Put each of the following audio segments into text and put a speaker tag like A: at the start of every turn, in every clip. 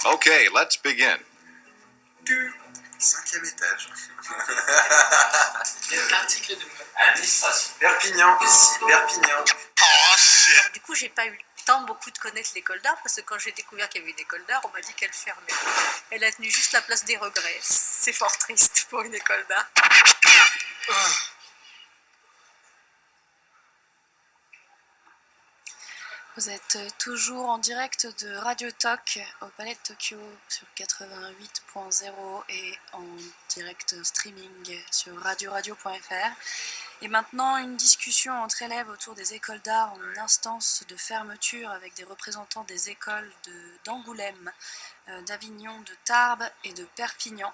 A: Okay, let's begin.
B: Cinquième étage.
C: L'article de
D: Administration.
B: Perpignan, ici, Perpignan.
E: Alors, du coup, j'ai pas eu le temps beaucoup de connaître l'école d'art parce que quand j'ai découvert qu'il y avait une école d'art, on m'a dit qu'elle fermait. Elle a tenu juste la place des regrets. C'est fort triste pour une école d'art.
F: Vous êtes toujours en direct de Radio Talk au Palais de Tokyo sur 88.0 et en direct streaming sur radioradio.fr. Et maintenant, une discussion entre élèves autour des écoles d'art en instance de fermeture avec des représentants des écoles d'Angoulême, d'Avignon, de Tarbes et de Perpignan.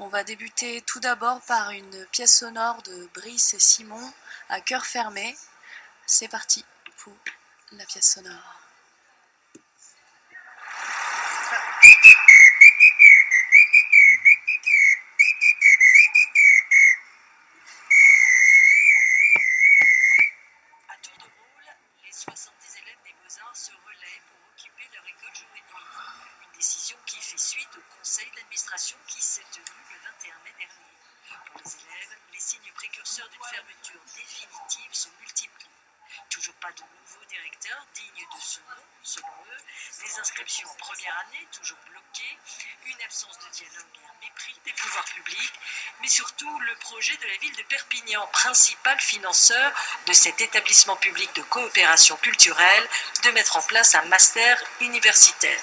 F: On va débuter tout d'abord par une pièce sonore de Brice et Simon à cœur fermé. C'est parti pour la pièce sonore.
G: À tour de rôle, les 70 élèves des Beaux-Arts se relaient pour occuper leur école jour et nuit. Une décision qui fait suite au conseil d'administration qui s'est tenu le 21 mai dernier. Pour les élèves, les signes précurseurs d'une fermeture définitive se multiplient. Toujours pas de nouveau directeur digne de ce nom, selon eux, des inscriptions en première année toujours bloquées, une absence de dialogue et un mépris des pouvoirs publics, mais surtout le projet de la ville de Perpignan, principal financeur de cet établissement public de coopération culturelle, de mettre en place un master universitaire.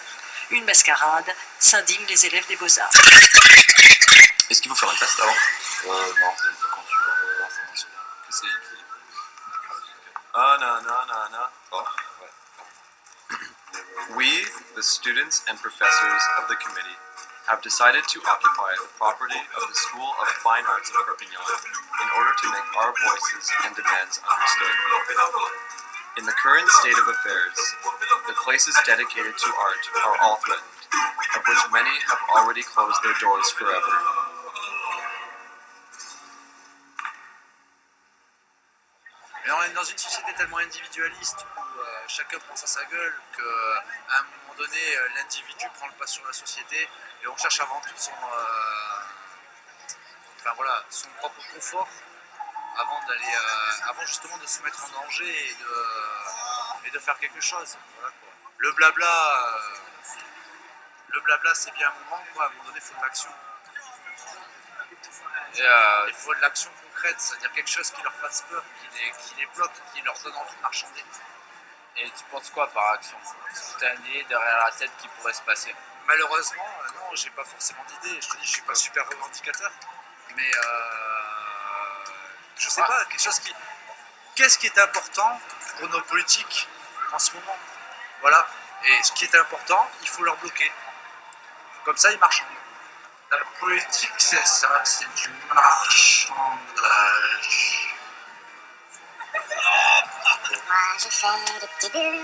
G: Une mascarade s'indignent les élèves des Beaux-Arts.
D: Est-ce qu'il faut faire un test avant?
B: Non, quand tu vas
D: Que c'est écrit. Ah, non. Oh, ouais. We, the students and professors of the committee, have decided to occupy the property of the School of Fine Arts of Perpignan in order to make our voices and demands understood. In the current state of affairs, the places dedicated to art are all threatened, of which many have already closed their doors forever.
H: Mais on est dans une société tellement individualiste où chacun pense à sa gueule qu'à un moment donné, l'individu prend le pas sur la société et on cherche avant tout son propre confort avant justement de se mettre en danger et de faire quelque chose. Voilà, quoi. Le blabla c'est bien un moment, quoi. À un moment donné il faut de l'action. Il faut de l'action concrète, c'est-à-dire quelque chose qui leur fasse peur, qui les bloque, qui leur donne envie de marchander.
C: Et tu penses quoi par action spontanée derrière la tête qui pourrait se passer?
H: Malheureusement, non, j'ai pas forcément d'idée. Je te dis, je suis pas super revendicateur, mais je sais pas, qu'est-ce qui est important pour nos politiques en ce moment? Voilà. Et ce qui est important, il faut leur bloquer. Comme ça, ils marchent. La politique, c'est ça, c'est du marchandage.
I: Moi, je fais des petits bulles.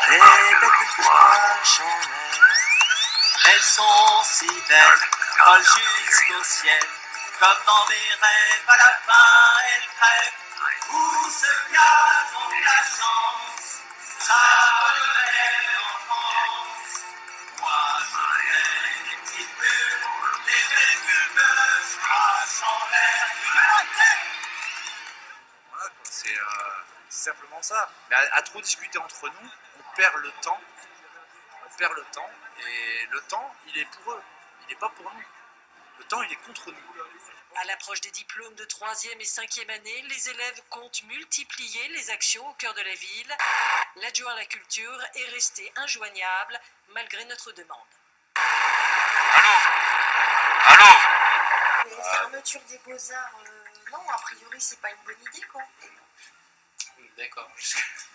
J: Les belles de toi, elles sont si belles, collent jusqu'au ciel, comme dans mes rêves, à la fin elles crèvent. Où se gazons de la chance, ça revenait en France. Moi je fais des petites bulles, les belles bulles me crachent en l'air.
H: Voilà, quoi, c'est simplement ça. Mais à trop discuter entre nous, on perd le temps. Et le temps, il est pour eux. Il n'est pas pour nous. Le temps, il est contre nous.
G: À l'approche des diplômes de 3e et 5e année, les élèves comptent multiplier les actions au cœur de la ville. L'adjoint à la culture est resté injoignable malgré notre demande.
J: Allô?
I: Les fermetures des Beaux-Arts, non, a priori, c'est pas une bonne idée, quoi.
C: D'accord.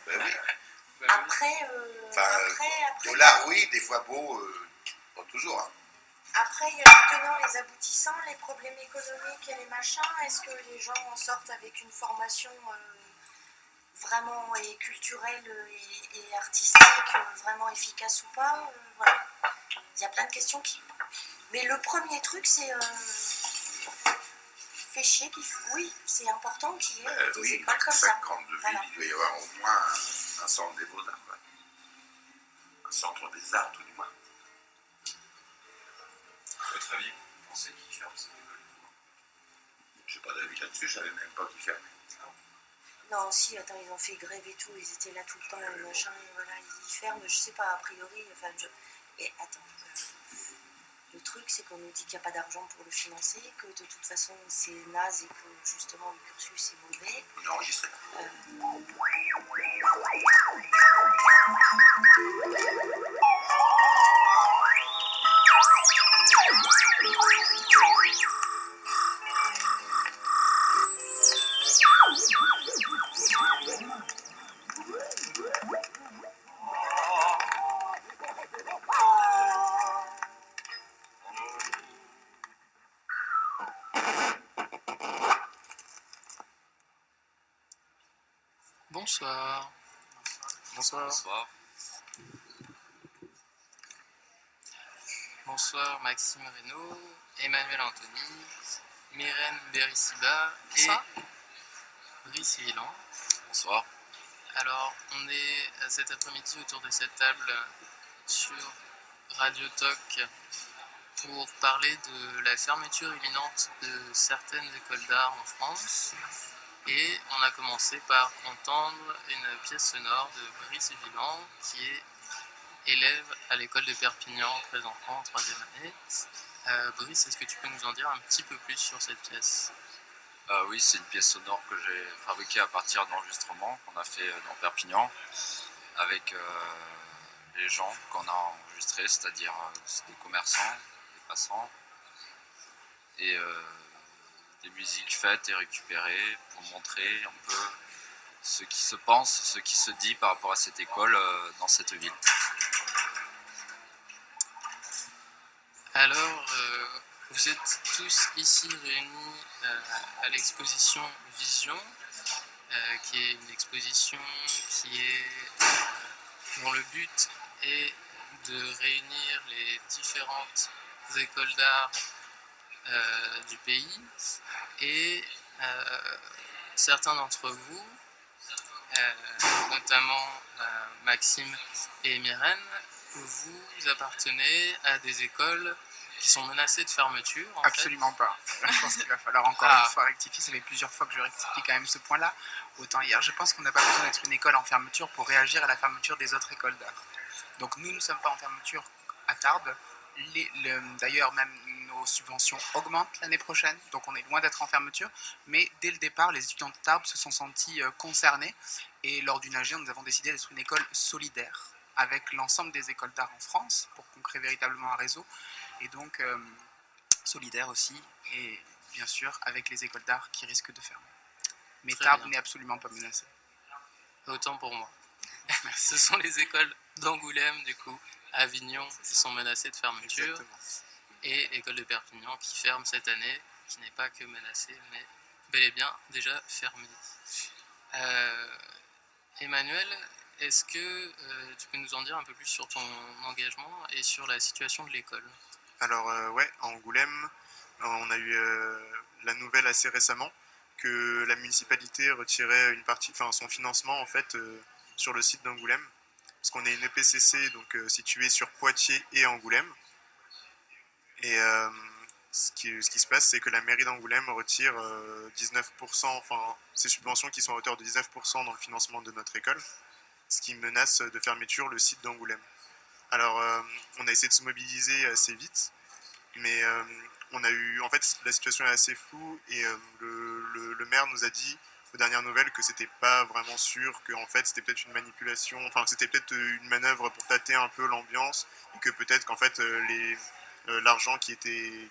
B: Ben oui.
I: Après,
B: De l'art, oui, des fois beau, pas toujours. Hein.
I: Après, il y a les tenants, les aboutissants, les problèmes économiques et les machins. Est-ce que les gens en sortent avec une formation vraiment culturelle et artistique vraiment efficace ou pas? Voilà. Il y a plein de questions qui... Mais le premier truc, c'est... fait chier oui, c'est important qu'il y ait des écoles comme ça.
B: Chaque grande ville, voilà. Il doit y avoir au moins un centre des beaux-arts. Un centre des arts, tout du moins.
D: À votre avis, vous pensez qui ferme cette école?
B: Je n'ai pas d'avis là-dessus, je savais même pas qui fermait.
I: Non, si, attends, ils ont fait grève et tout, ils étaient là tout le temps, et machin, et voilà, ils ferment, je sais pas, a priori, enfin, Et attends, le truc, c'est qu'on nous dit qu'il n'y a pas d'argent pour le financer, que de toute façon, c'est naze et que, justement, le cursus est mauvais.
B: On est enregistré.
C: Bonsoir.
D: Bonsoir.
C: Bonsoir Maxime Reynaud, Emmanuel Anthony, Myrène Berissiba et
F: Bonsoir.
C: Brice Villan.
D: Bonsoir.
C: Alors, on est cet après-midi autour de cette table sur Radio Talk pour parler de la fermeture imminente de certaines écoles d'art en France. Et on a commencé par entendre une pièce sonore de Brice Villan, qui est élève à l'école de Perpignan, présentement en 3e année. Brice, est-ce que tu peux nous en dire un petit peu plus sur cette pièce?
D: Oui, c'est une pièce sonore que j'ai fabriquée à partir d'enregistrements qu'on a fait dans Perpignan avec les gens qu'on a enregistrés, c'est-à-dire des commerçants, des passants, et des musiques faites et récupérées pour montrer un peu ce qui se pense, ce qui se dit par rapport à cette école dans cette ville.
C: Alors, vous êtes tous ici réunis à l'exposition Vision, qui est une exposition dont le but est de réunir les différentes écoles d'art du pays, et certains d'entre vous, notamment Maxime et Myrène, vous appartenez à des écoles qui sont menacées de fermeture.
A: Absolument pas. Je pense qu'il va falloir encore une fois rectifier. Ça fait plusieurs fois que je rectifie quand même ce point-là. Autant hier, je pense qu'on n'a pas besoin d'être une école en fermeture pour réagir à la fermeture des autres écoles d'art. Donc nous ne sommes pas en fermeture à Tarbes. D'ailleurs, même nos subventions augmentent l'année prochaine, donc on est loin d'être en fermeture. Mais dès le départ, les étudiants de Tarbes se sont sentis concernés. Et lors d'une AG, nous avons décidé d'être une école solidaire avec l'ensemble des écoles d'art en France pour qu'on crée véritablement un réseau. Et donc solidaire aussi, et bien sûr avec les écoles d'art qui risquent de fermer. Mais Tarbes n'est absolument pas menacée.
C: Autant pour moi. Ce sont les écoles d'Angoulême, du coup, Avignon, qui sont menacées de fermeture.
A: Exactement.
C: Et l'école de Perpignan qui ferme cette année, qui n'est pas que menacée, mais bel et bien déjà fermée. Emmanuel, est-ce que tu peux nous en dire un peu plus sur ton engagement et sur la situation de l'école?
K: Alors ouais, à Angoulême, on a eu la nouvelle assez récemment que la municipalité retirait une partie, enfin son financement en fait sur le site d'Angoulême, parce qu'on est une EPCC donc située sur Poitiers et Angoulême. Et ce qui se passe, c'est que la mairie d'Angoulême retire 19%, enfin ses subventions qui sont à hauteur de 19% dans le financement de notre école, ce qui menace de fermeture le site d'Angoulême. Alors, on a essayé de se mobiliser assez vite, mais on a eu, en fait, la situation est assez floue et le maire nous a dit aux dernières nouvelles que c'était pas vraiment sûr, que en fait c'était peut-être une manipulation, enfin que c'était peut-être une manœuvre pour tâter un peu l'ambiance et que peut-être qu'en fait l'argent qui était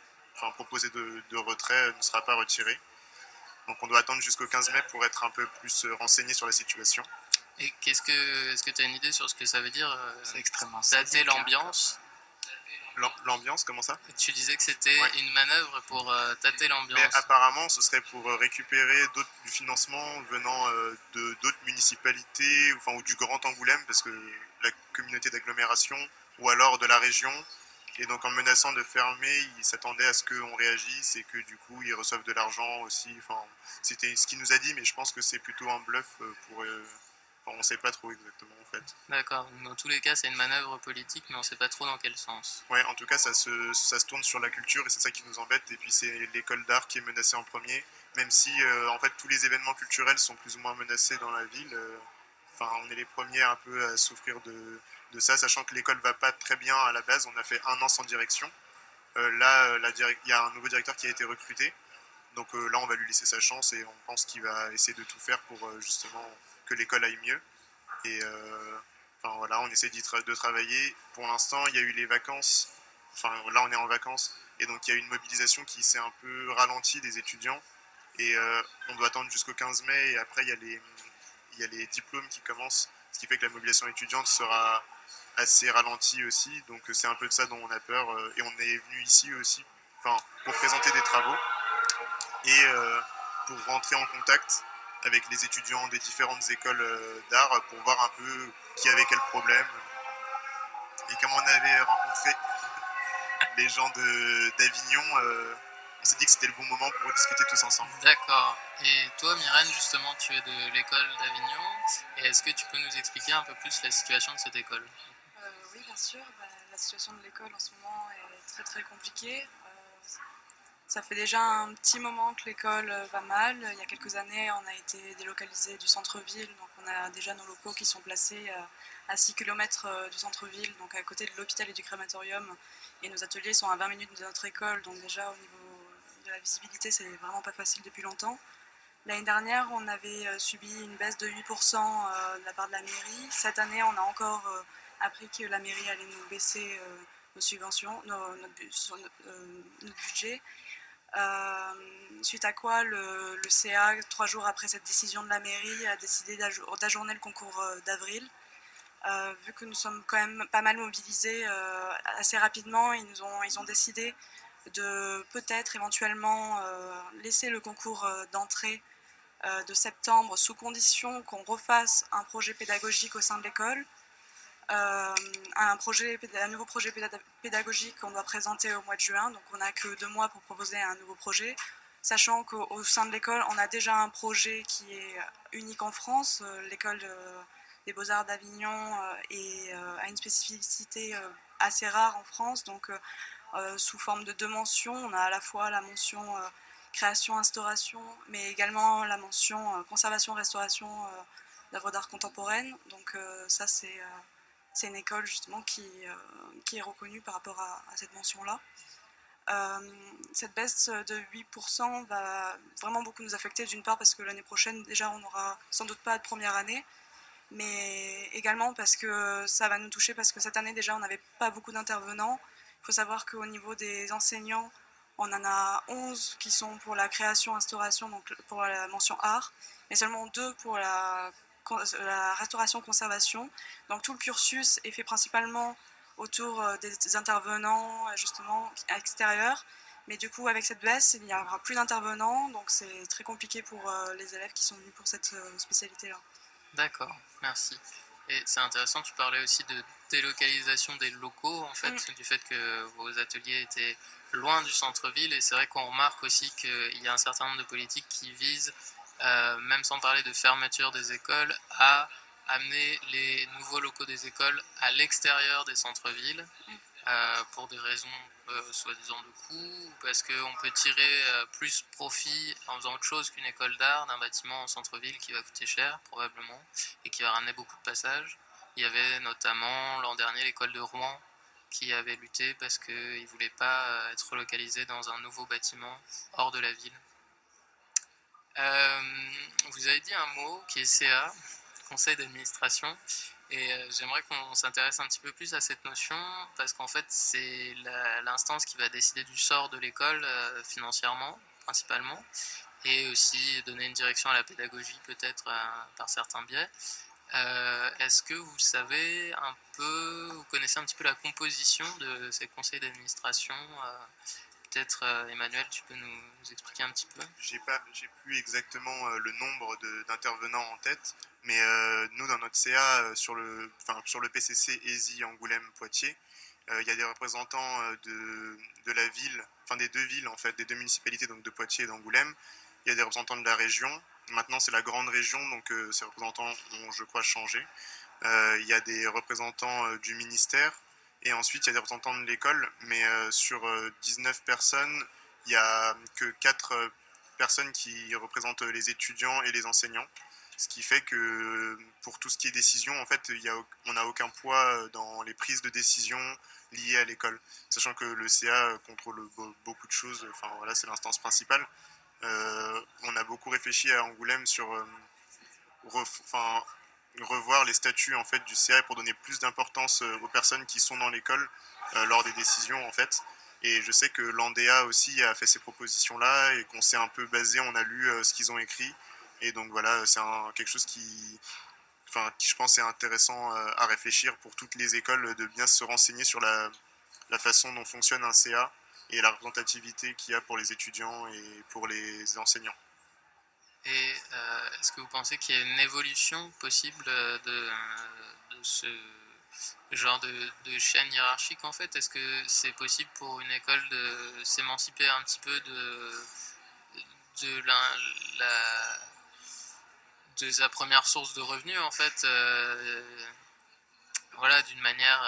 K: proposé de retrait ne sera pas retiré. Donc on doit attendre jusqu'au 15 mai pour être un peu plus renseigné sur la situation.
C: Et est-ce que tu as une idée sur ce que ça veut dire
A: C'est extrêmement
C: tâter l'ambiance?
K: L'ambiance, comment ça?
C: Tu disais que c'était une manœuvre pour tâter l'ambiance.
K: Mais apparemment, ce serait pour récupérer du financement venant de d'autres municipalités, enfin, ou du Grand Angoulême, parce que la communauté d'agglomération, ou alors de la région. Et donc en menaçant de fermer, ils s'attendaient à ce qu'on réagisse et que du coup ils reçoivent de l'argent aussi. Enfin, c'était ce qu'il nous a dit, mais je pense que c'est plutôt un bluff on ne sait pas trop exactement en fait.
C: D'accord, dans tous les cas c'est une manœuvre politique mais on ne sait pas trop dans quel sens.
K: Ouais, en tout cas ça se tourne sur la culture et c'est ça qui nous embête, et puis c'est l'école d'art qui est menacée en premier, même si en fait tous les événements culturels sont plus ou moins menacés dans la ville. Enfin, on est les premiers un peu à souffrir de ça, sachant que l'école va pas très bien à la base, on a fait 1 an sans direction. Là, il y a un nouveau directeur qui a été recruté, donc là on va lui laisser sa chance et on pense qu'il va essayer de tout faire pour justement que l'école aille mieux. Et enfin voilà, on essaie de travailler. Pour l'instant, il y a eu les vacances, enfin là on est en vacances, et donc il y a eu une mobilisation qui s'est un peu ralentie des étudiants, et on doit attendre jusqu'au 15 mai, et après il y a les diplômes qui commencent, ce qui fait que la mobilisation étudiante sera assez ralentie aussi, donc c'est un peu de ça dont on a peur, et on est venu ici aussi, enfin, pour présenter des travaux, et pour rentrer en contact avec les étudiants des différentes écoles d'art pour voir un peu qui avait quel problème. Et comme on avait rencontré les gens d'Avignon, on s'est dit que c'était le bon moment pour discuter tous ensemble.
C: D'accord. Et toi, Myrène, justement, tu es de l'école d'Avignon. Et est-ce que tu peux nous expliquer un peu plus la situation de cette école?
F: Oui, bien sûr. La situation de l'école en ce moment est très très compliquée. Ça fait déjà un petit moment que l'école va mal. Il y a quelques années, on a été délocalisé du centre-ville. Donc on a déjà nos locaux qui sont placés à 6 km du centre-ville, donc à côté de l'hôpital et du crématorium. Et nos ateliers sont à 20 minutes de notre école. Donc déjà au niveau de la visibilité, c'est vraiment pas facile depuis longtemps. L'année dernière, on avait subi une baisse de 8% de la part de la mairie. Cette année, on a encore appris que la mairie allait nous baisser nos subventions, notre budget. Suite à quoi le CA, 3 jours après cette décision de la mairie, a décidé d'ajourner le concours d'avril. Vu que nous sommes quand même pas mal mobilisés assez rapidement, ils ont décidé de peut-être éventuellement laisser le concours d'entrée de septembre sous condition qu'on refasse un projet pédagogique au sein de l'école. Un nouveau projet pédagogique qu'on doit présenter au mois de juin, donc on n'a que 2 mois pour proposer un nouveau projet, sachant qu'au sein de l'école, on a déjà un projet qui est unique en France. L'école des Beaux-Arts d'Avignon a une spécificité assez rare en France, donc sous forme de 2 mentions, on a à la fois la mention création-instauration, mais également la mention conservation-restauration d'œuvres d'art contemporaines, donc ça c'est une école justement qui est reconnue par rapport à cette mention-là. Cette baisse de 8% va vraiment beaucoup nous affecter, d'une part parce que l'année prochaine déjà on n'aura sans doute pas de première année, mais également parce que ça va nous toucher, parce que cette année déjà on n'avait pas beaucoup d'intervenants. Il faut savoir qu'au niveau des enseignants, on en a 11 qui sont pour la création-instauration, donc pour la mention art, mais seulement 2 pour la restauration-conservation. Donc tout le cursus est fait principalement autour des intervenants justement extérieurs. Mais du coup, avec cette baisse, il n'y aura plus d'intervenants, donc c'est très compliqué pour les élèves qui sont venus pour cette spécialité-là.
C: D'accord, merci. Et c'est intéressant, tu parlais aussi de délocalisation des locaux, en fait, du fait que vos ateliers étaient loin du centre-ville, et c'est vrai qu'on remarque aussi qu'il y a un certain nombre de politiques qui visent, même sans parler de fermeture des écoles, à amener les nouveaux locaux des écoles à l'extérieur des centres-villes, pour des raisons soi-disant de coût, ou parce qu'on peut tirer plus profit en faisant autre chose qu'une école d'art d'un bâtiment en centre-ville qui va coûter cher probablement et qui va ramener beaucoup de passages. Il y avait notamment l'an dernier l'école de Rouen qui avait lutté parce qu'ils ne voulaient pas être relocalisés dans un nouveau bâtiment hors de la ville. Vous avez dit un mot qui est CA, conseil d'administration. Et j'aimerais qu'on s'intéresse un petit peu plus à cette notion, parce qu'en fait c'est l'instance qui va décider du sort de l'école financièrement, principalement, et aussi donner une direction à la pédagogie peut-être par certains biais. Est-ce que vous savez un peu, vous connaissez un petit peu la composition de ces conseils d'administration? Peut-être Emmanuel, tu peux nous expliquer un petit peu?
K: J'ai plus exactement le nombre d'intervenants en tête, mais nous dans notre CA sur le PCC ESI Angoulême-Poitiers, il y a des représentants de la ville, enfin des 2 villes en fait, des 2 municipalités, donc de Poitiers et d'Angoulême. Il y a des représentants de la région, maintenant c'est la grande région, donc ces représentants ont, je crois, changé. Il y a des représentants du ministère, et ensuite il y a des représentants de l'école, mais sur 19 personnes, il n'y a que 4 personnes qui représentent les étudiants et les enseignants. Ce qui fait que pour tout ce qui est décision, en fait, on n'a aucun poids dans les prises de décision liées à l'école. Sachant que le CA contrôle beaucoup de choses, enfin voilà, c'est l'instance principale. On a beaucoup réfléchi à Angoulême sur revoir les statuts en fait, du CA pour donner plus d'importance aux personnes qui sont dans l'école lors des décisions en fait. Et je sais que l'Andea aussi a fait ces propositions-là et qu'on s'est un peu basé, on a lu ce qu'ils ont écrit. Et donc voilà, c'est quelque chose qui je pense est intéressant à réfléchir pour toutes les écoles, de bien se renseigner sur la façon dont fonctionne un CA et la représentativité qu'il y a pour les étudiants et pour les enseignants.
C: Et est-ce que vous pensez qu'il y a une évolution possible de ce genre de chaîne hiérarchique en fait? Est-ce que c'est possible pour une école de s'émanciper un petit peu de sa première source de revenus en fait, voilà, d'une manière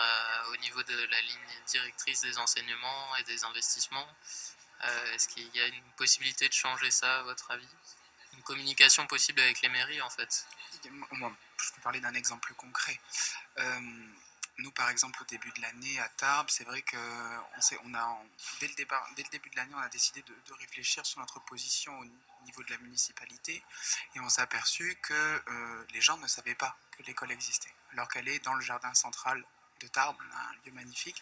C: au niveau de la ligne directrice des enseignements et des investissements? Est-ce qu'il y a une possibilité de changer ça à votre avis? Une communication possible avec les mairies en fait?
A: Moi, je peux parler d'un exemple concret. Nous, par exemple, au début de l'année à Tarbes, c'est vrai que dès le début de l'année, on a décidé de réfléchir sur notre position au niveau de la municipalité, et on s'est aperçu que les gens ne savaient pas que l'école existait, alors qu'elle est dans le jardin central de Tarbes, un lieu magnifique,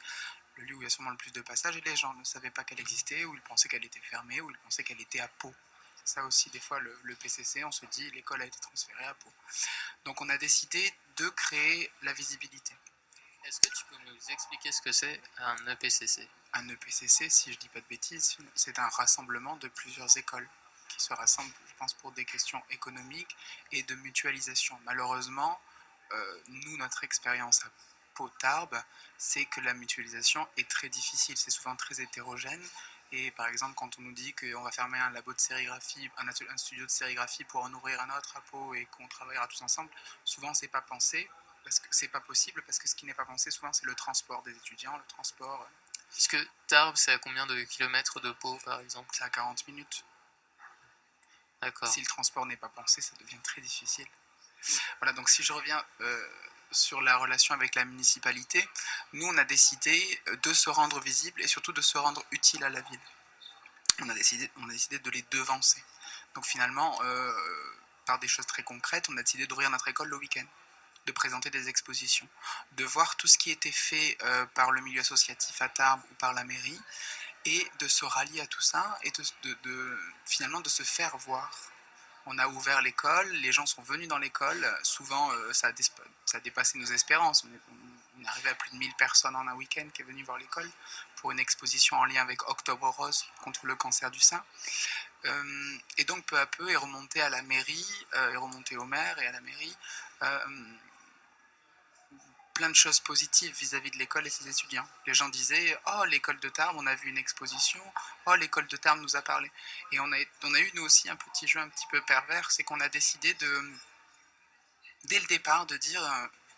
A: le lieu où il y a sûrement le plus de passages, et les gens ne savaient pas qu'elle existait, ou ils pensaient qu'elle était fermée, ou ils pensaient qu'elle était à Pau. C'est ça aussi, des fois, le PCC, on se dit l'école a été transférée à Pau. Donc on a décidé de créer la visibilité.
C: Est-ce que tu peux nous expliquer ce que c'est un EPCC?
A: Un EPCC, si je ne dis pas de bêtises, c'est un rassemblement de plusieurs écoles qui se rassemblent, je pense, pour des questions économiques et de mutualisation. Malheureusement, nous, notre expérience à Pau-Tarbes, c'est que la mutualisation est très difficile, c'est souvent très hétérogène. Et par exemple, quand on nous dit qu'on va fermer un labo de sérigraphie, un studio de sérigraphie pour en ouvrir un autre à Pau et qu'on travaillera tous ensemble, souvent c'est pas pensé, parce que c'est pas possible, parce que ce qui n'est pas pensé souvent c'est le transport des étudiants, le transport.
C: Puisque Tarbes, c'est à combien de kilomètres de Pau par exemple?
A: C'est à 40 minutes.
C: D'accord.
A: Si le transport n'est pas pensé, ça devient très difficile. Voilà, donc si je reviens sur la relation avec la municipalité, nous on a décidé de se rendre visible et surtout de se rendre utile à la ville. On a décidé de les devancer. Donc finalement, par des choses très concrètes, on a décidé d'ouvrir notre école le week-end, de présenter des expositions, de voir tout ce qui était fait par le milieu associatif à Tarbes ou par la mairie, et de se rallier à tout ça et finalement de se faire voir. On a ouvert l'école, les gens sont venus dans l'école, souvent ça a dépassé nos espérances, on est arrivé à plus de 1000 personnes en un week-end qui est venu voir l'école pour une exposition en lien avec Octobre Rose contre le cancer du sein. Et donc peu à peu est remonté à la mairie, est remonté au maire et à la mairie plein de choses positives vis-à-vis de l'école et ses étudiants. Les gens disaient « Oh, l'école de Tarbes, on a vu une exposition. Oh, l'école de Tarbes nous a parlé. » Et on a eu, nous aussi, un petit jeu un petit peu pervers, c'est qu'on a décidé dès le départ, de dire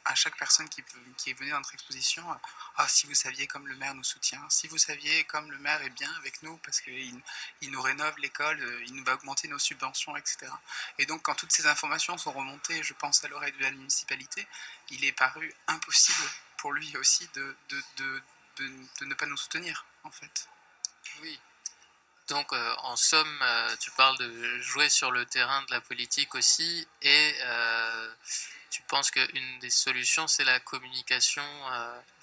A: à chaque personne qui est venue dans notre exposition « Ah, si vous saviez comme le maire nous soutient, si vous saviez comme le maire est bien avec nous, parce qu'il nous rénove l'école, il nous va augmenter nos subventions, etc. » Et donc, quand toutes ces informations sont remontées, je pense, à l'oreille de la municipalité, il est paru impossible pour lui aussi de ne pas nous soutenir, en fait.
C: Oui. Donc, en somme, tu parles de jouer sur le terrain de la politique aussi, et tu penses qu'une des solutions, c'est la communication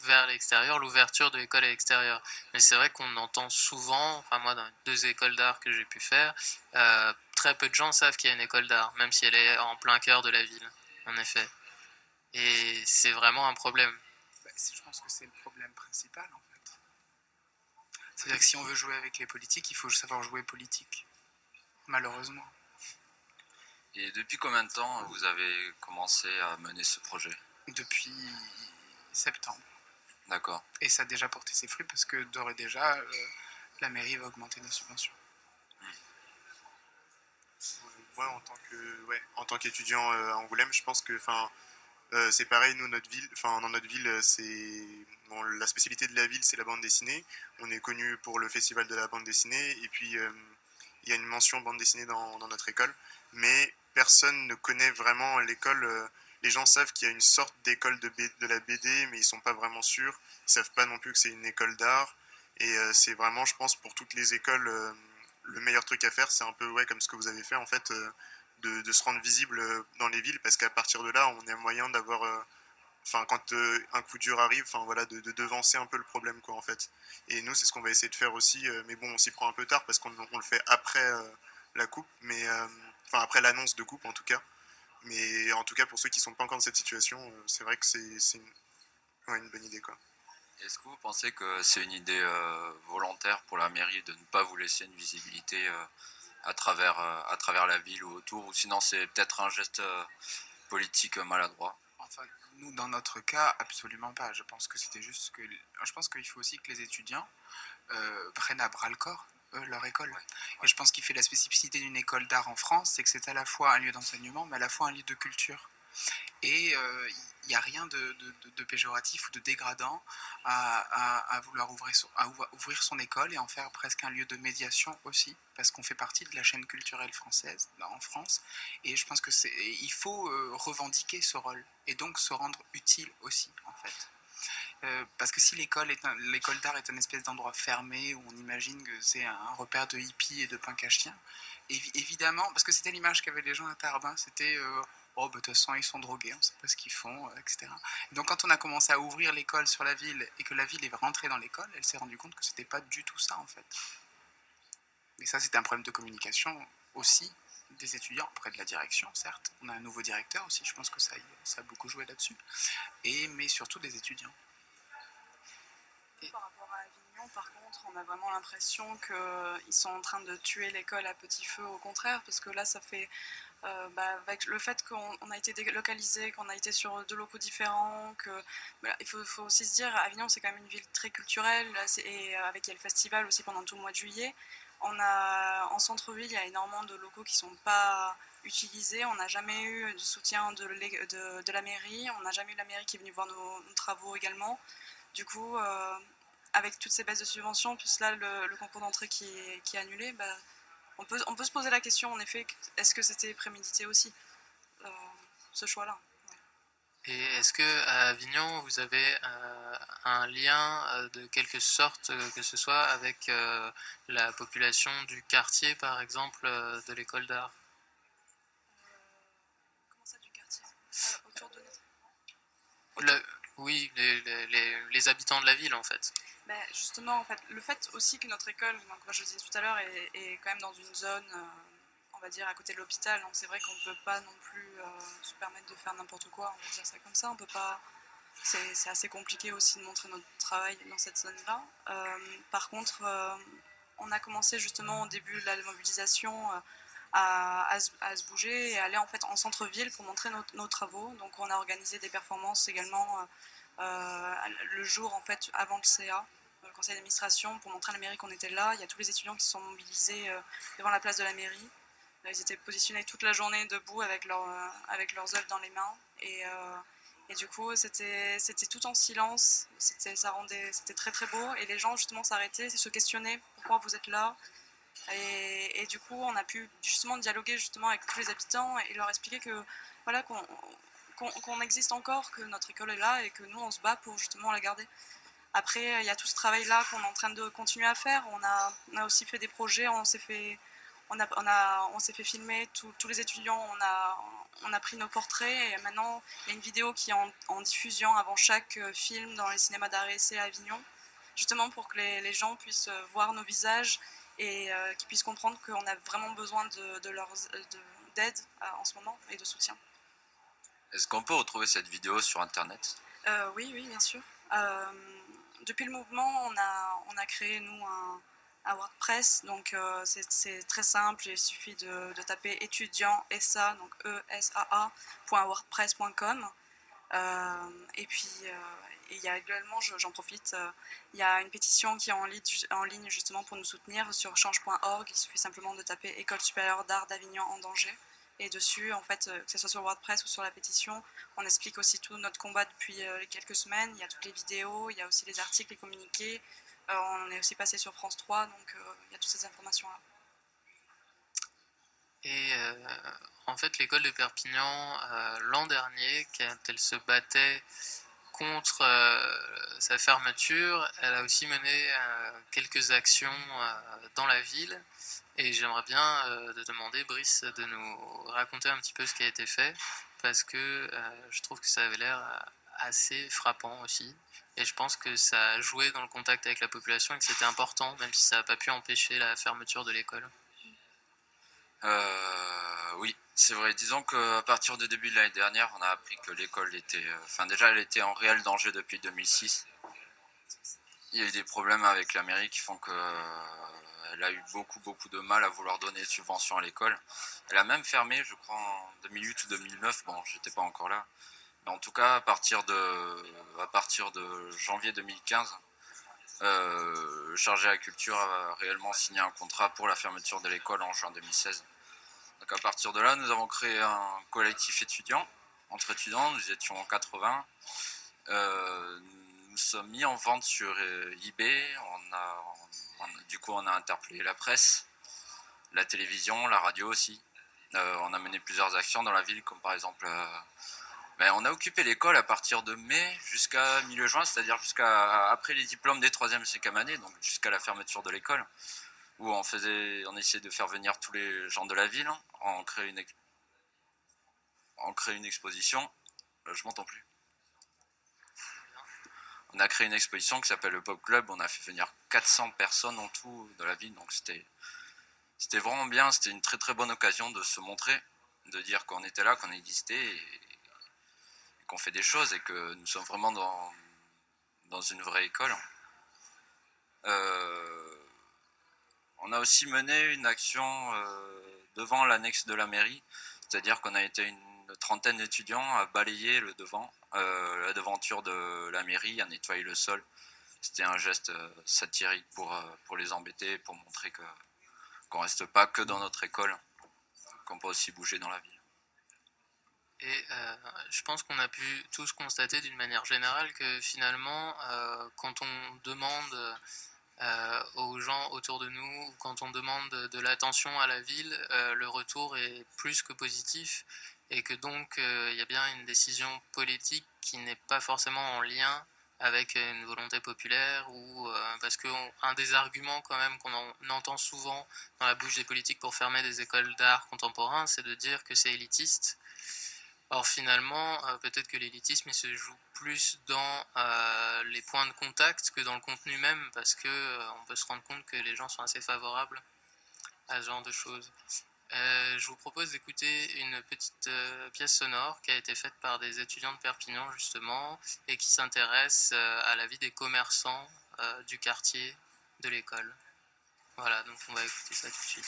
C: vers l'extérieur, l'ouverture de l'école à l'extérieur. Mais c'est vrai qu'on entend souvent, enfin moi, dans les 2 écoles d'art que j'ai pu faire, très peu de gens savent qu'il y a une école d'art, même si elle est en plein cœur de la ville, en effet. Et c'est vraiment un problème.
A: Je pense que c'est le problème principal, en fait. C'est-à-dire que si on veut jouer avec les politiques, il faut savoir jouer politique. Malheureusement.
L: Et depuis combien de temps vous avez commencé à mener ce projet?
A: Depuis septembre.
L: D'accord.
A: Et ça a déjà porté ses fruits parce que d'ores et déjà, la mairie va augmenter nos subventions.
K: Ouais, en tant qu'étudiant à Angoulême, je pense que c'est pareil, nous, dans notre ville, la spécialité de la ville, c'est la bande dessinée. On est connu pour le festival de la bande dessinée, et puis il y a une mention bande dessinée dans notre école, mais personne ne connaît vraiment l'école. Les gens savent qu'il y a une sorte d'école de la BD, mais ils sont pas vraiment sûrs. Ils savent pas non plus que c'est une école d'art, et c'est vraiment, je pense, pour toutes les écoles, le meilleur truc à faire, c'est un peu comme ce que vous avez fait en fait. De se rendre visible dans les villes, parce qu'à partir de là, on a moyen d'avoir, quand un coup dur arrive, de devancer un peu le problème, quoi, en fait. Et nous, c'est ce qu'on va essayer de faire aussi, mais bon, on s'y prend un peu tard parce qu'on le fait après la coupe, mais après l'annonce de coupe en tout cas. Mais en tout cas, pour ceux qui sont pas encore dans cette situation, c'est vrai que c'est une bonne idée, quoi.
L: Est-ce que vous pensez que c'est une idée volontaire pour la mairie de ne pas vous laisser une visibilité à travers la ville ou autour, ou sinon c'est peut-être un geste politique maladroit?
A: Enfin, nous, dans notre cas, absolument pas. Je pense que c'était juste que... Je pense qu'il faut aussi que les étudiants prennent à bras le corps leur école. Et je pense qu'il fait la spécificité d'une école d'art en France, c'est que c'est à la fois un lieu d'enseignement, mais à la fois un lieu de culture. Et il n'y a rien de péjoratif ou de dégradant à vouloir ouvrir son école et en faire presque un lieu de médiation aussi, parce qu'on fait partie de la chaîne culturelle française en France, et je pense il faut revendiquer ce rôle, et donc se rendre utile aussi, en fait. Parce que si l'école d'art est un espèce d'endroit fermé où on imagine que c'est un repère de hippies et de punk à chiens, évidemment, parce que c'était l'image qu'avaient les gens à Tarbes, c'était oh, bah, de toute façon, ils sont drogués, on ne sait pas ce qu'ils font, etc. Et donc, quand on a commencé à ouvrir l'école sur la ville et que la ville est rentrée dans l'école, elle s'est rendue compte que c'était pas du tout ça, en fait. Mais ça, c'était un problème de communication aussi des étudiants, auprès de la direction, certes. On a un nouveau directeur aussi, je pense que ça a beaucoup joué là-dessus. Mais surtout des étudiants.
F: Par rapport à Avignon, par contre, on a vraiment l'impression qu'ils sont en train de tuer l'école à petit feu, au contraire, parce que là, ça fait... avec le fait qu'on a été délocalisé, qu'on a été sur 2 locaux différents, il faut aussi se dire, Avignon c'est quand même une ville très culturelle, et avec il y a le festival aussi pendant tout le mois de juillet. En centre-ville, il y a énormément de locaux qui ne sont pas utilisés, on n'a jamais eu du soutien de la mairie, on n'a jamais eu la mairie qui est venue voir nos travaux également. Du coup, avec toutes ces baisses de subventions, plus là le concours d'entrée qui est annulé, on peut se poser la question, en effet, est-ce que c'était prémédité aussi, ce choix-là?
C: Et est-ce qu'à Avignon, vous avez un lien de quelque sorte, que ce soit avec la population du quartier, par exemple, de l'école d'art?
F: Comment ça, du quartier? Autour de notre...
C: Oui, les habitants de la ville, en fait.
F: Justement, en fait, le fait aussi que notre école, donc, comme je le disais tout à l'heure, est quand même dans une zone, on va dire, à côté de l'hôpital. Donc c'est vrai qu'on ne peut pas non plus se permettre de faire n'importe quoi, on va dire ça comme ça. On peut pas... C'est assez compliqué aussi de montrer notre travail dans cette zone-là. Par contre, on a commencé justement au début de la mobilisation à se bouger et aller en fait en centre-ville pour montrer nos travaux. Donc on a organisé des performances également le jour en fait avant le CA, le conseil d'administration, pour montrer à la mairie qu'on était là. Il y a tous les étudiants qui se sont mobilisés devant la place de la mairie. Ils étaient positionnés toute la journée debout avec leurs œuvres dans les mains, et du coup c'était tout en silence, c'était très très beau, et les gens justement s'arrêtaient, se questionnaient pourquoi vous êtes là, et du coup on a pu justement dialoguer justement avec tous les habitants et leur expliquer que voilà, qu'on existe encore, que notre école est là et que nous on se bat pour justement la garder. Après il y a tout ce travail là qu'on est en train de continuer à faire. On a aussi fait des projets, on s'est fait filmer tous les étudiants, on a pris nos portraits, et maintenant il y a une vidéo qui est en diffusion avant chaque film dans les cinémas d'art et essai à Avignon, justement pour que les gens puissent voir nos visages et qu'ils puissent comprendre qu'on a vraiment besoin d'aide en ce moment et de soutien.
L: Est-ce qu'on peut retrouver cette vidéo sur internet?
F: Oui, bien sûr. Depuis le mouvement, on a créé nous un WordPress, donc c'est très simple, il suffit de taper étudiant ESA, donc ESAA.wordpress.com. Et puis il y a également, j'en profite, il y a une pétition qui est en ligne justement pour nous soutenir sur change.org. Il suffit simplement de taper École supérieure d'art d'Avignon en danger. Et dessus, en fait, que ce soit sur WordPress ou sur la pétition, on explique aussi tout notre combat depuis les quelques semaines. Il y a toutes les vidéos, il y a aussi les articles, les communiqués. On est aussi passé sur France 3, donc il y a toutes ces informations-là.
C: Et en fait, l'école de Perpignan, l'an dernier, quand elle se battait contre sa fermeture, elle a aussi mené quelques actions dans la ville. Et j'aimerais bien te demander, Brice, de nous raconter un petit peu ce qui a été fait, parce que je trouve que ça avait l'air assez frappant aussi. Et je pense que ça a joué dans le contact avec la population et que c'était important, même si ça n'a pas pu empêcher la fermeture de l'école.
L: Oui, c'est vrai. Disons qu'à partir du début de l'année dernière, on a appris que l'école était... déjà, elle était en réel danger depuis 2006. Il y a eu des problèmes avec la mairie qui font qu'elle a eu beaucoup de mal à vouloir donner de subventions à l'école. Elle a même fermé, je crois, en 2008 ou 2009. Bon, j'étais pas encore là. Mais en tout cas, à partir de janvier 2015, le chargé à la culture a réellement signé un contrat pour la fermeture de l'école en juin 2016. Donc à partir de là, nous avons créé un collectif étudiant. Entre étudiants, nous étions 80. Nous sommes mis en vente sur eBay. Du coup, on a interpellé la presse, la télévision, la radio aussi. On a mené plusieurs actions dans la ville, comme par exemple... on a occupé l'école à partir de mai jusqu'à milieu juin, c'est-à-dire jusqu'à après les diplômes des 3e et 5e années, donc jusqu'à la fermeture de l'école, où on essayait de faire venir tous les gens de la ville, on crée une exposition. Je m'entends plus. On a créé une exposition qui s'appelle le Pop Club, on a fait venir 400 personnes en tout de la ville, donc c'était vraiment bien, c'était une très bonne occasion de se montrer, de dire qu'on était là, qu'on existait, et qu'on fait des choses, et que nous sommes vraiment dans une vraie école. On a aussi mené une action devant l'annexe de la mairie, c'est-à-dire qu'on a été une trentaine d'étudiants à balayer la devanture de la mairie, à nettoyer le sol. C'était un geste satirique pour les embêter, pour montrer qu'on reste pas que dans notre école, qu'on peut aussi bouger dans la ville.
C: Et je pense qu'on a pu tous constater d'une manière générale que finalement, quand on demande aux gens autour de nous, ou quand on demande de l'attention à la ville, le retour est plus que positif, et que donc il y a bien une décision politique qui n'est pas forcément en lien avec une volonté populaire, ou parce qu'un des arguments quand même qu'on entend souvent dans la bouche des politiques pour fermer des écoles d'art contemporain, c'est de dire que c'est élitiste. Or finalement, peut-être que l'élitisme il se joue plus dans les points de contact que dans le contenu même, parce que on peut se rendre compte que les gens sont assez favorables à ce genre de choses. Je vous propose d'écouter une petite pièce sonore qui a été faite par des étudiants de Perpignan justement, et qui s'intéresse à la vie des commerçants du quartier de l'école. Voilà, donc on va écouter ça tout de suite.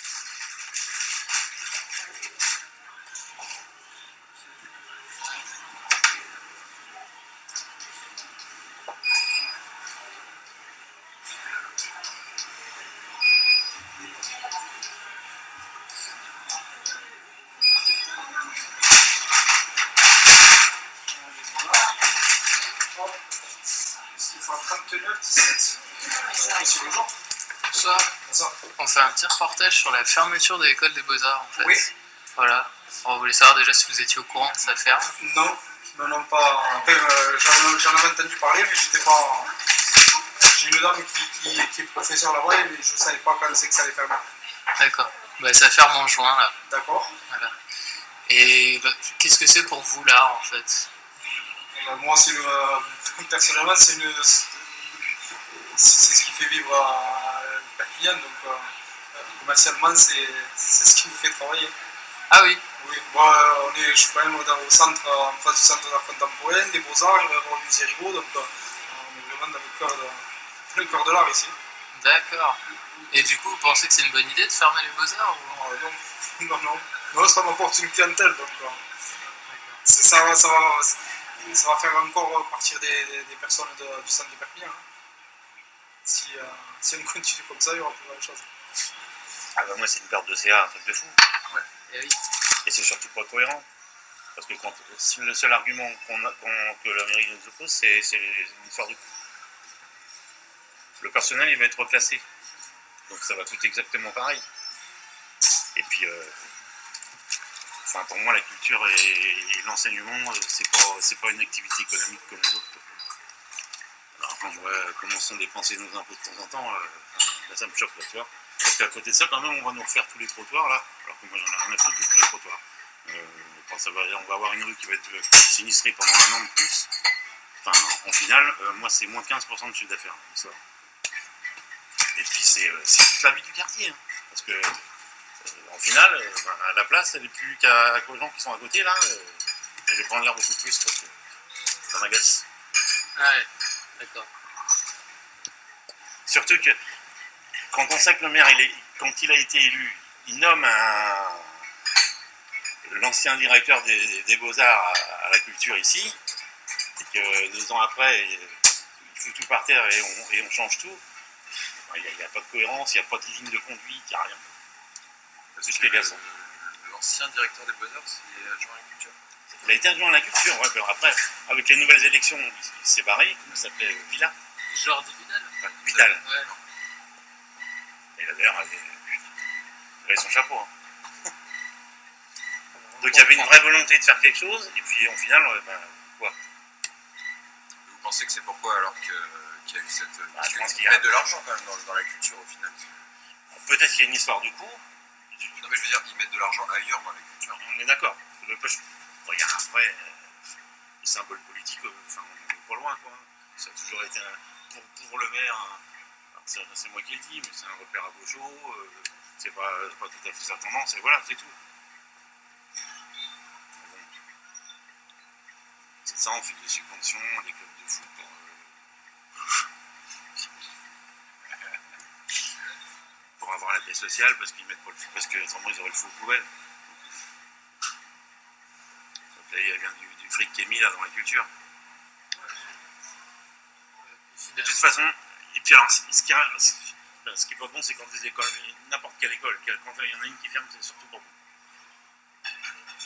C: Bonsoir. On fait un petit reportage sur la fermeture de l'école des Beaux-Arts en fait.
M: Oui.
C: Voilà. On voulait savoir déjà si vous étiez au courant que ça ferme.
M: Non, pas. Après, j'en avais entendu parler, mais j'étais pas. J'ai une dame qui est professeure là-bas, mais je ne savais pas quand c'est que ça allait fermer.
C: D'accord. Bah, ça ferme en juin là.
M: D'accord.
C: Voilà. Et bah, qu'est-ce que c'est pour vous l'art en fait?
M: Moi, personnellement, c'est ce qui fait vivre à Perpignan, donc commercialement, c'est ce qui nous fait travailler.
C: Ah oui.
M: Oui, moi, je suis quand même au centre, en face du centre d'art contemporain, des Beaux-Arts, il va y avoir le musée Rigaud, donc on est vraiment dans le cœur de l'art ici.
C: D'accord. Et du coup, vous pensez que c'est une bonne idée de fermer les Beaux-Arts ou...
M: Non, ça m'apporte une clientèle, donc ça va faire encore partir des personnes du centre de Perpignan. Hein. Si on continue comme ça, il n'y aura plus grand chose.
B: Ah bah moi c'est une perte de CA, un truc de fou.
M: Ouais.
C: Et oui.
N: Et c'est surtout pas cohérent. Parce que si le seul argument que la mairie nous oppose, c'est une histoire de coût. Le personnel, il va être reclassé. Donc ça va coûter exactement pareil. Et puis, pour moi, la culture et l'enseignement, c'est pas une activité économique comme les autres. Alors quand je vois comment sont dépensés nos impôts de temps en temps, là ça me choque, là, tu vois. Parce qu'à côté de ça, quand même, on va nous refaire tous les trottoirs, là. Alors que moi, j'en ai rien à foutre de tous les trottoirs. On va avoir une rue qui va être sinistrée pendant un an de plus. En finale, moi, c'est moins 15% de chiffre d'affaires. Et puis, c'est toute la vie du quartier. Hein. Parce que, en finale, la place, elle est plus qu'aux gens qui sont à côté, là. Je vais prendre l'air beaucoup plus, parce que ça m'agace.
C: Ouais, d'accord.
N: Surtout que, quand on sait que le maire, quand il a été élu, il nomme l'ancien directeur des Beaux-Arts à la culture ici, et que 2 ans après, il fout tout par terre et on change tout. Il n'y a pas de cohérence, il n'y a pas de ligne de conduite, il n'y a rien. C'est juste agaçant.
D: L'ancien directeur des Beaux-Arts, il est adjoint à la culture.
N: Il a été adjoint à la culture, ouais, mais après, avec les nouvelles élections, il s'est barré, il s'appelait Villa.
C: Jordi Vidal.
N: Ouais, Vidal.
C: Ouais.
N: Et là, d'ailleurs, il avait son chapeau. Hein. Donc il y avait une vraie volonté de faire quelque chose, et puis en final, quoi.
D: Vous pensez que c'est pourquoi alors qu'il y a eu cette...
N: Je pense qu'il
D: y a de l'argent quand même dans la culture au final.
N: Peut-être qu'il y a une histoire du coup.
D: Non mais je veux dire, ils mettent de l'argent ailleurs dans la culture.
N: On est d'accord. Regarde, après, les symboles politiques, on est pas loin, quoi. Ça a toujours été, pour le maire, c'est moi qui le dis, mais c'est un repère à Beaujolais, c'est pas tout à fait sa tendance, et voilà, c'est tout. Bon. C'est ça, on fait des subventions, des clubs de foot pour avoir la paix sociale, parce qu'ils mettent pas le foot, parce que autrement ils auraient le faux poubelle. Là, il y a bien du fric qui est mis là dans la culture. De toute façon, et puis alors, ce qui est pas bon, c'est quand les écoles, n'importe quelle école, quand il y en a une qui ferme, c'est surtout pas bon.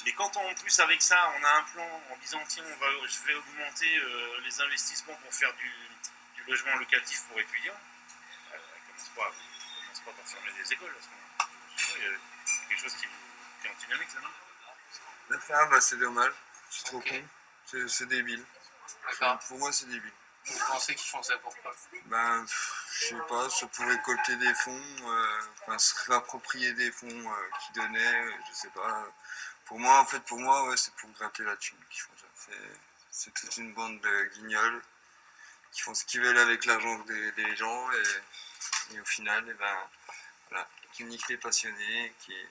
N: Mais quand en plus avec ça, on a un plan en disant tiens, je vais augmenter les investissements pour faire du logement locatif pour étudiants, commence pas par fermer des écoles à ce moment-là. Il y a quelque chose qui est en dynamique là, non?
O: La ferme, c'est dommage, c'est trop con, c'est débile.
C: D'accord.
O: Pour moi, c'est débile.
C: Vous pensez qu'ils font ça pourquoi?
O: Je sais pas, ça pourrait collecter des fonds, se réapproprier des fonds qu'ils donnaient, je sais pas. Pour moi, ouais, c'est pour gratter la thune qu'ils font ça. C'est toute une bande de guignols qui font ce qu'ils veulent avec l'argent des gens et au final, voilà, qui niquent les passionnés, et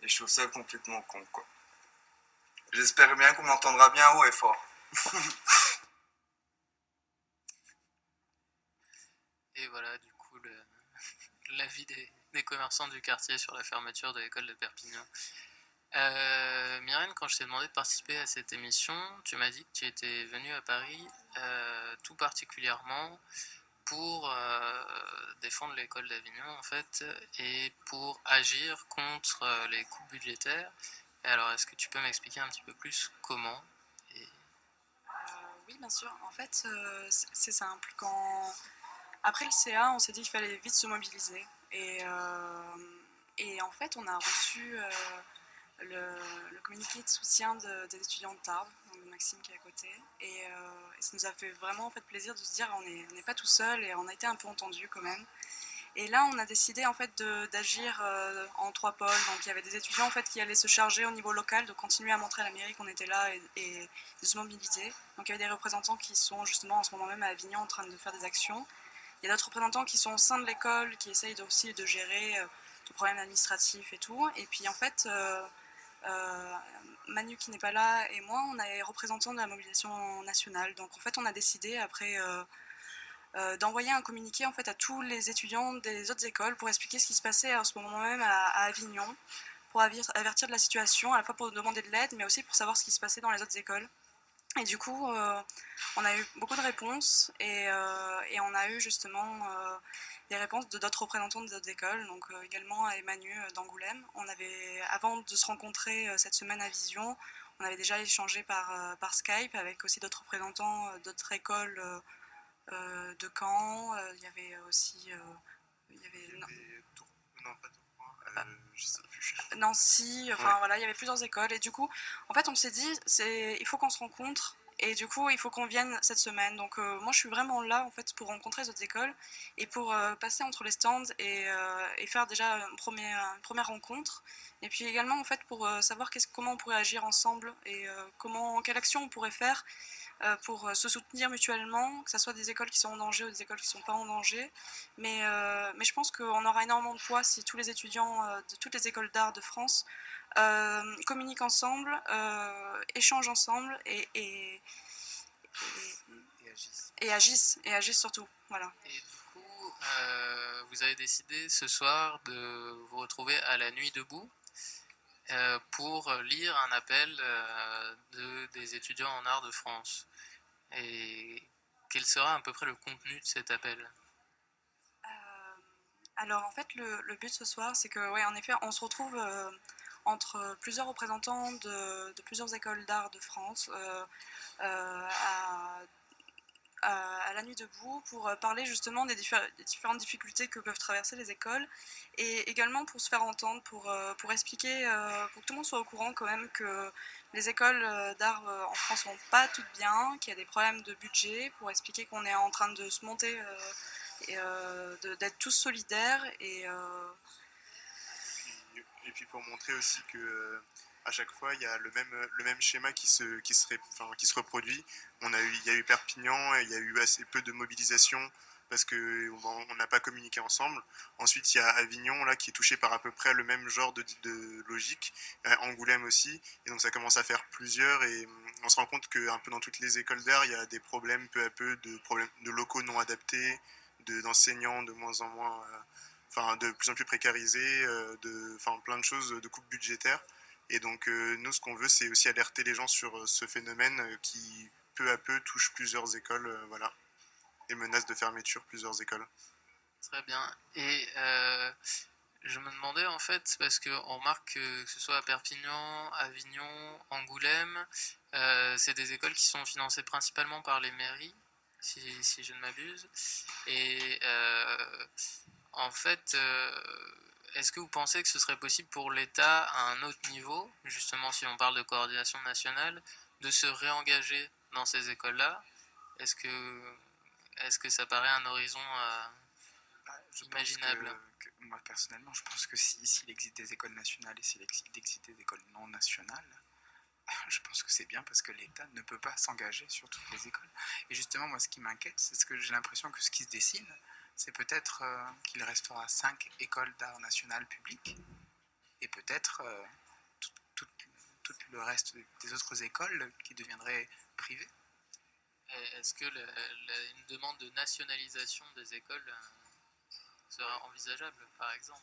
O: je trouve ça complètement con, quoi. J'espère bien qu'on m'entendra bien haut et fort.
C: Et voilà, du coup, l'avis des commerçants du quartier sur la fermeture de l'école de Perpignan. Myrène, quand je t'ai demandé de participer à cette émission, tu m'as dit que tu étais venue à Paris tout particulièrement pour défendre l'école d'Avignon, en fait, et pour agir contre les coupes budgétaires. Et alors, est-ce que tu peux m'expliquer un petit peu plus comment
F: Oui, bien sûr. En fait, c'est simple. Après le CA, on s'est dit qu'il fallait vite se mobiliser. Et en fait, on a reçu le communiqué de soutien des étudiants de Tarbes, donc de Maxime qui est à côté. Et ça nous a fait vraiment en fait, plaisir de se dire on n'est pas tout seul et on a été un peu entendu quand même. Et là, on a décidé en fait d'agir en 3 pôles. Donc il y avait des étudiants en fait qui allaient se charger au niveau local de continuer à montrer à la mairie qu'on était là et de se mobiliser. Donc il y avait des représentants qui sont justement en ce moment même à Avignon en train de faire des actions. Il y a d'autres représentants qui sont au sein de l'école, qui essayent aussi de gérer tout problème administratif et tout. Et puis en fait, Manu qui n'est pas là et moi, on est représentants de la mobilisation nationale. Donc en fait, on a décidé après d'envoyer un communiqué en fait, à tous les étudiants des autres écoles pour expliquer ce qui se passait en ce moment même à Avignon, pour avertir de la situation, à la fois pour demander de l'aide, mais aussi pour savoir ce qui se passait dans les autres écoles. Et du coup, On a eu beaucoup de réponses et on a eu justement des réponses de d'autres représentants des autres écoles, donc également à Emmanuel d'Angoulême. Avant de se rencontrer cette semaine à Vision, on avait déjà échangé par Skype avec aussi d'autres représentants d'autres écoles de Caen. Il y avait aussi
K: je sais plus.
F: Nancy, voilà, il y avait plusieurs écoles et du coup, en fait, on s'est dit, il faut qu'on se rencontre et du coup, il faut qu'on vienne cette semaine. Donc, moi, je suis vraiment là en fait pour rencontrer les autres écoles et pour passer entre les stands et faire déjà une première rencontre. Et puis également en fait pour savoir comment on pourrait agir ensemble et quelle action on pourrait faire pour se soutenir mutuellement, que ce soit des écoles qui sont en danger ou des écoles qui ne sont pas en danger. Mais je pense qu'on aura énormément de poids si tous les étudiants de toutes les écoles d'art de France communiquent ensemble, échangent ensemble et agissent surtout. Voilà.
C: Et du coup, vous avez décidé ce soir de vous retrouver à la Nuit debout pour lire un appel des étudiants en art de France. Et quel sera à peu près le contenu de cet appel?
F: Alors en fait le but ce soir c'est que en effet on se retrouve entre plusieurs représentants de plusieurs écoles d'art de France à la Nuit debout pour parler justement des différentes difficultés que peuvent traverser les écoles et également pour se faire entendre, pour expliquer, pour que tout le monde soit au courant quand même que les écoles d'art en France vont pas toutes bien, qu'il y a des problèmes de budget, pour expliquer qu'on est en train de se monter et d'être tous solidaires
K: et puis pour montrer aussi que à chaque fois il y a le même schéma qui se reproduit. Il y a eu Perpignan et il y a eu assez peu de mobilisation parce qu'on n'a pas communiqué ensemble. Ensuite il y a Avignon là qui est touché par à peu près le même genre de logique, Angoulême aussi, et donc ça commence à faire plusieurs et on se rend compte qu'un peu dans toutes les écoles d'art il y a des problèmes peu à peu de locaux non adaptés, d'enseignants de moins en moins de plus en plus précarisés, plein de choses, de coupes budgétaires. Et donc nous, ce qu'on veut, c'est aussi alerter les gens sur ce phénomène qui, peu à peu, touche plusieurs écoles, et menace de fermeture plusieurs écoles.
C: Très bien. Et je me demandais en fait, parce qu'on remarque que ce soit à Perpignan, Avignon, Angoulême, c'est des écoles qui sont financées principalement par les mairies, si je ne m'abuse. Et en fait, est-ce que vous pensez que ce serait possible pour l'État, à un autre niveau, justement si on parle de coordination nationale, de se réengager dans ces écoles-là? Est-ce que ça paraît un horizon imaginable?
A: Moi personnellement, je pense que s'il existe des écoles nationales et s'il existe des écoles non nationales, je pense que c'est bien parce que l'État ne peut pas s'engager sur toutes les écoles. Et justement, moi, ce qui m'inquiète, c'est que j'ai l'impression que ce qui se dessine, c'est peut-être qu'il restera 5 écoles d'art nationales publiques et peut-être tout le reste des autres écoles qui deviendraient privées.
C: Est-ce que une demande de nationalisation des écoles sera envisageable, par exemple?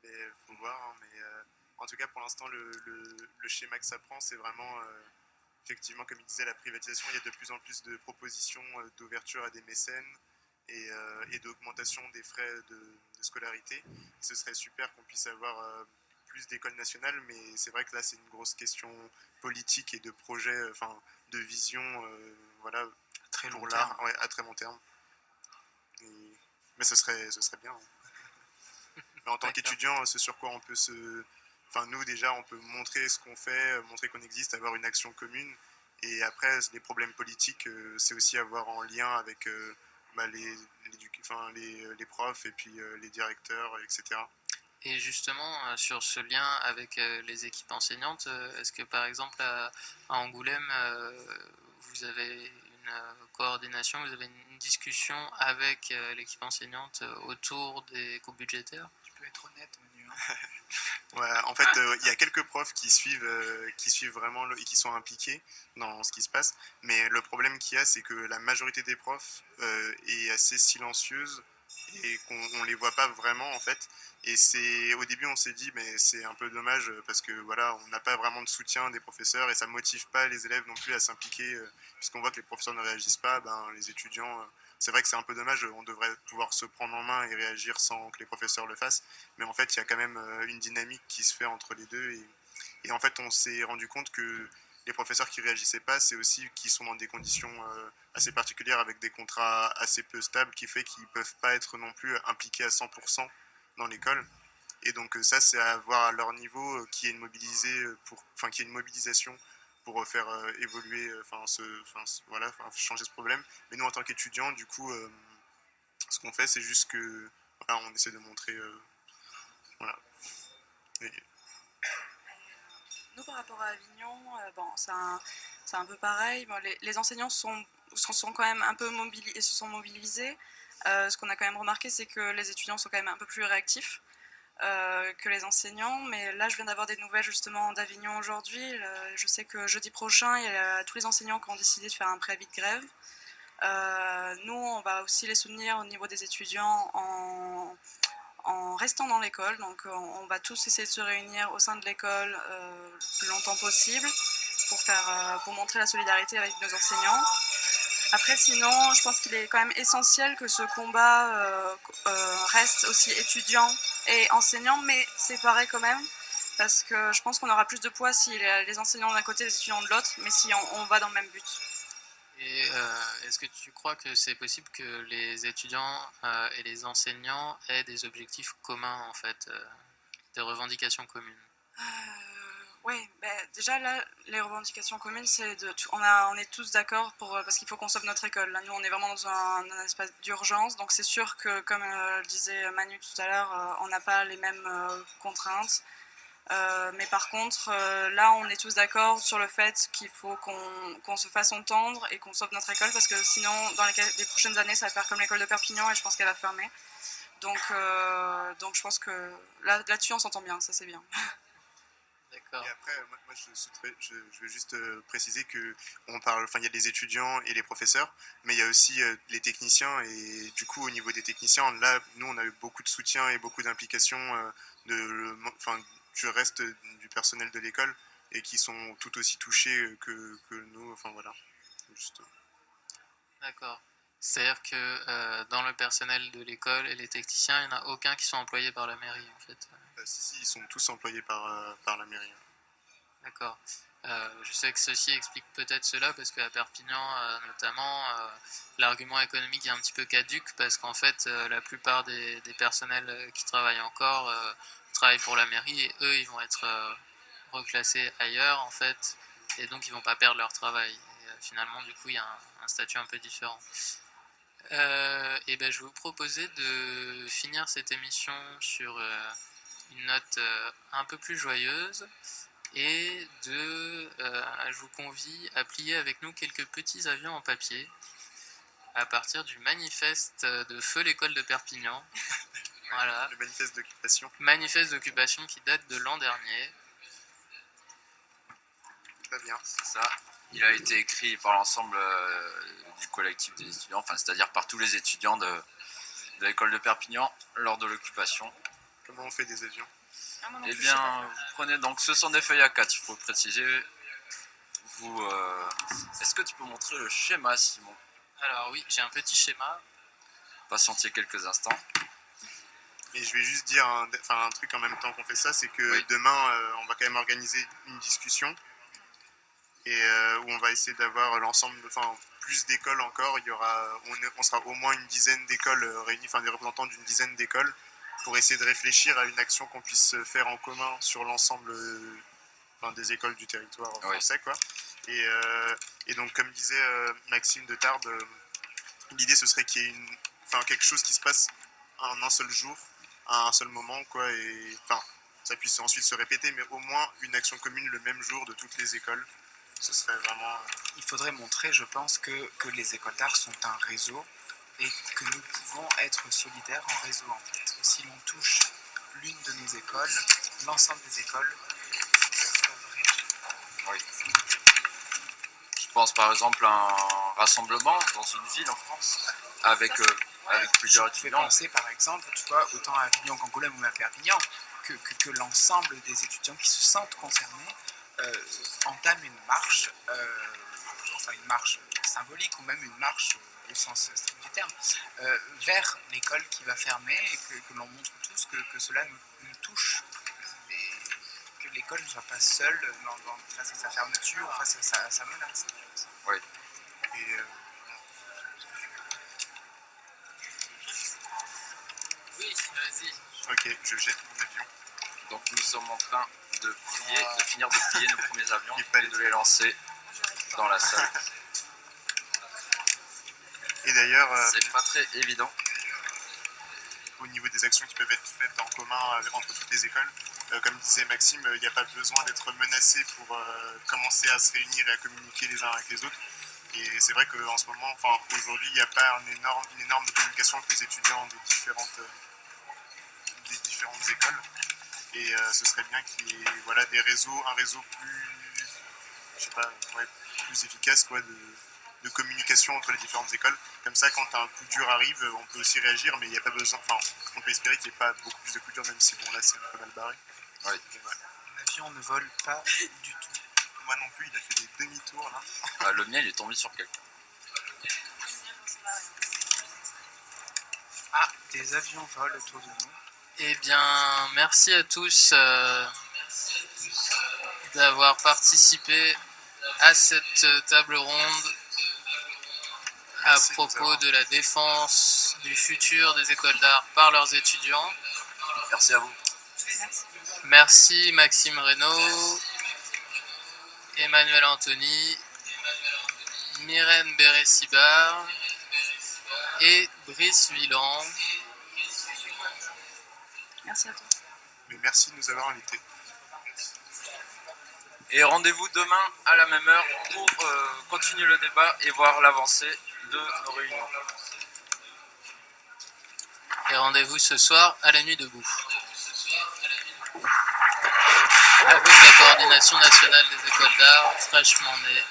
K: Mais faut voir, hein, mais en tout cas pour l'instant le schéma que ça prend, c'est vraiment effectivement, comme il disait, la privatisation. Il y a de plus en plus de propositions d'ouverture à des mécènes et d'augmentation des frais de scolarité. Et ce serait super qu'on puisse avoir plus d'écoles nationales, mais c'est vrai que là c'est une grosse question politique et de projet, de vision, voilà,
A: très
K: pour
A: long
K: l'art,
A: terme.
K: à très long terme. Mais ce serait bien. Hein. Mais en tant qu'étudiant, c'est sur quoi on peut nous déjà, on peut montrer ce qu'on fait, montrer qu'on existe, avoir une action commune. Et après, les problèmes politiques, c'est aussi avoir en lien avec les profs et puis les directeurs, etc.
C: Et justement, sur ce lien avec les équipes enseignantes, est-ce que par exemple à Angoulême, vous avez une coordination, vous avez une discussion avec l'équipe enseignante autour des coupes budgétaires?
A: Tu peux être honnête, Manu.
K: Ouais, en fait, il y a quelques profs qui suivent vraiment et qui sont impliqués dans ce qui se passe. Mais le problème qu'il y a, c'est que la majorité des profs est assez silencieuse et qu'on les voit pas vraiment en fait. Et c'est au début on s'est dit mais c'est un peu dommage parce que voilà on n'a pas vraiment de soutien des professeurs et ça motive pas les élèves non plus à s'impliquer puisqu'on voit que les professeurs ne réagissent pas, ben les étudiants c'est vrai que c'est un peu dommage, on devrait pouvoir se prendre en main et réagir sans que les professeurs le fassent, mais en fait il y a quand même une dynamique qui se fait entre les deux et en fait on s'est rendu compte que les professeurs qui réagissaient pas, c'est aussi qu'ils sont dans des conditions assez particulières avec des contrats assez peu stables qui fait qu'ils peuvent pas être non plus impliqués à 100% dans l'école. Et donc ça, c'est à voir à leur niveau qu'il y ait qu'il y ait une mobilisation pour faire évoluer, voilà, changer ce problème. Mais nous, en tant qu'étudiants, du coup, ce qu'on fait, c'est juste que voilà, on essaie de montrer, voilà. Et,
F: Nous, par rapport à Avignon, c'est un peu pareil. Bon, les enseignants sont quand même un peu se sont mobilisés. Ce qu'on a quand même remarqué, c'est que les étudiants sont quand même un peu plus réactifs que les enseignants. Mais là, je viens d'avoir des nouvelles justement d'Avignon aujourd'hui. Je sais que jeudi prochain, il y a tous les enseignants qui ont décidé de faire un préavis de grève. Nous, on va aussi les soutenir au niveau des étudiants en restant dans l'école. Donc on va tous essayer de se réunir au sein de l'école le plus longtemps possible pour montrer la solidarité avec nos enseignants. Après sinon, je pense qu'il est quand même essentiel que ce combat reste aussi étudiant et enseignant, mais séparé quand même, parce que je pense qu'on aura plus de poids si les enseignants d'un côté et les étudiants de l'autre, mais si on va dans le même but.
C: Et est-ce que tu crois que c'est possible que les étudiants et les enseignants aient des objectifs communs, en fait, des revendications communes?
F: Oui, déjà là, les revendications communes, on est tous d'accord parce qu'il faut qu'on sauve notre école. Là, nous, on est vraiment dans un espace d'urgence, donc c'est sûr que, comme le disait Manu tout à l'heure, on n'a pas les mêmes contraintes. Mais par contre, là, on est tous d'accord sur le fait qu'il faut qu'on se fasse entendre et qu'on sauve notre école, parce que sinon, dans les prochaines années, ça va faire comme l'école de Perpignan et je pense qu'elle va fermer. Donc je pense que là-dessus, on s'entend bien, ça c'est bien.
C: D'accord.
K: Et après, moi je veux juste préciser que il y a les étudiants et les professeurs, mais il y a aussi les techniciens, et du coup, au niveau des techniciens, là, nous, on a eu beaucoup de soutien et beaucoup d'implication du reste du personnel de l'école, et qui sont tout aussi touchés que nous, enfin voilà. Juste...
C: D'accord. C'est-à-dire que dans le personnel de l'école et les techniciens, il n'y en a aucun qui sont employés par la mairie, en fait.
K: Si, ils sont tous employés par la mairie.
C: D'accord. Je sais que ceci explique peut-être cela, parce qu'à Perpignan, notamment, l'argument économique est un petit peu caduque, parce qu'en fait, la plupart des personnels qui travaillent encore travaillent pour la mairie, et eux, ils vont être reclassés ailleurs, en fait, et donc ils vont pas perdre leur travail. Et, finalement, du coup, il y a un statut un peu différent. Et ben, je vais vous proposer de finir cette émission sur une note un peu plus joyeuse, et je vous convie à plier avec nous quelques petits avions en papier à partir du manifeste de Feu l'école de Perpignan. Voilà.
K: Le manifeste d'occupation.
C: Manifeste d'occupation qui date de l'an dernier.
K: Très bien.
L: C'est ça. Il a été écrit par l'ensemble du collectif des étudiants, enfin c'est-à-dire par tous les étudiants de l'école de Perpignan lors de l'occupation.
K: Comment on fait des avions?
L: Eh bien, vous prenez donc, ce sont des feuilles A4, il faut le préciser. Est-ce que tu peux montrer le schéma, Simon?
C: Alors oui, j'ai un petit schéma.
L: Patientez quelques instants.
K: Et je vais juste dire un truc en même temps qu'on fait ça, c'est que demain, on va quand même organiser une discussion et où on va essayer d'avoir l'ensemble, plus d'écoles encore. On sera au moins une dizaine d'écoles réunies, des représentants d'une dizaine d'écoles, pour essayer de réfléchir à une action qu'on puisse faire en commun sur l'ensemble des écoles du territoire français, quoi. Et donc, comme disait Maxime de Tarbes, l'idée ce serait qu'il y ait quelque chose qui se passe en un seul jour, à un seul moment, quoi, et ça puisse ensuite se répéter, mais au moins une action commune le même jour de toutes les écoles. Ce serait vraiment...
A: Il faudrait montrer, je pense, que les écoles d'art sont un réseau et que nous pouvons être solidaires en réseau, en fait. Si l'on touche l'une de nos écoles, l'ensemble des écoles peuvent réagir.
L: Oui. Je pense par exemple à un rassemblement dans une ville en France avec avec plusieurs
A: Je pouvais
L: étudiants.
A: penser par exemple, tu vois, autant à Avignon qu'Angoulême ou à Perpignan, que l'ensemble des étudiants qui se sentent concernés entament une marche, enfin une marche symbolique ou même une marche au sens strict du terme, vers l'école qui va fermer et que l'on montre tous que cela nous touche. Et que l'école ne soit pas seule face à sa fermeture ou face à sa menace.
L: Oui.
K: Et
C: Oui, vas-y.
K: ok, je jette mon avion.
L: Donc nous sommes en train de finir de plier nos premiers avions et de les lancer dans la salle.
K: Et d'ailleurs,
L: c'est pas très évident.
K: Au niveau des actions qui peuvent être faites en commun entre toutes les écoles, comme disait Maxime, il n'y a pas besoin d'être menacé pour commencer à se réunir et à communiquer les uns avec les autres. Et c'est vrai qu'en ce moment, enfin aujourd'hui, il n'y a pas une énorme communication avec les étudiants des différentes écoles. Et ce serait bien qu'il y ait un réseau plus, je sais pas, plus efficace quoi, de communication entre les différentes écoles. Comme ça, quand un coup dur arrive, on peut aussi réagir, mais il n'y a pas besoin. Enfin, on peut espérer qu'il n'y ait pas beaucoup plus de coups durs, même si bon là c'est un peu mal barré.
L: Oui.
A: L'avion ne vole pas du tout.
K: Moi non plus, il a fait des demi-tours là.
L: Ah, le mien il est tombé sur quelqu'un.
A: Ah, des avions volent autour de nous.
C: Eh bien, merci à tous d'avoir participé à cette table ronde à propos de la défense du futur des écoles d'art par leurs étudiants.
L: Merci à vous.
C: Merci Maxime Reynaud, Emmanuel Anthony, Myrène Béret-Sibard et Brice Villand.
F: Merci à toi.
K: Mais merci de nous avoir invités.
L: Et rendez-vous demain à la même heure pour continuer le débat et voir l'avancée de nos réunions.
C: Et rendez-vous ce soir à la nuit debout. Avec la coordination nationale des écoles d'art fraîchement née.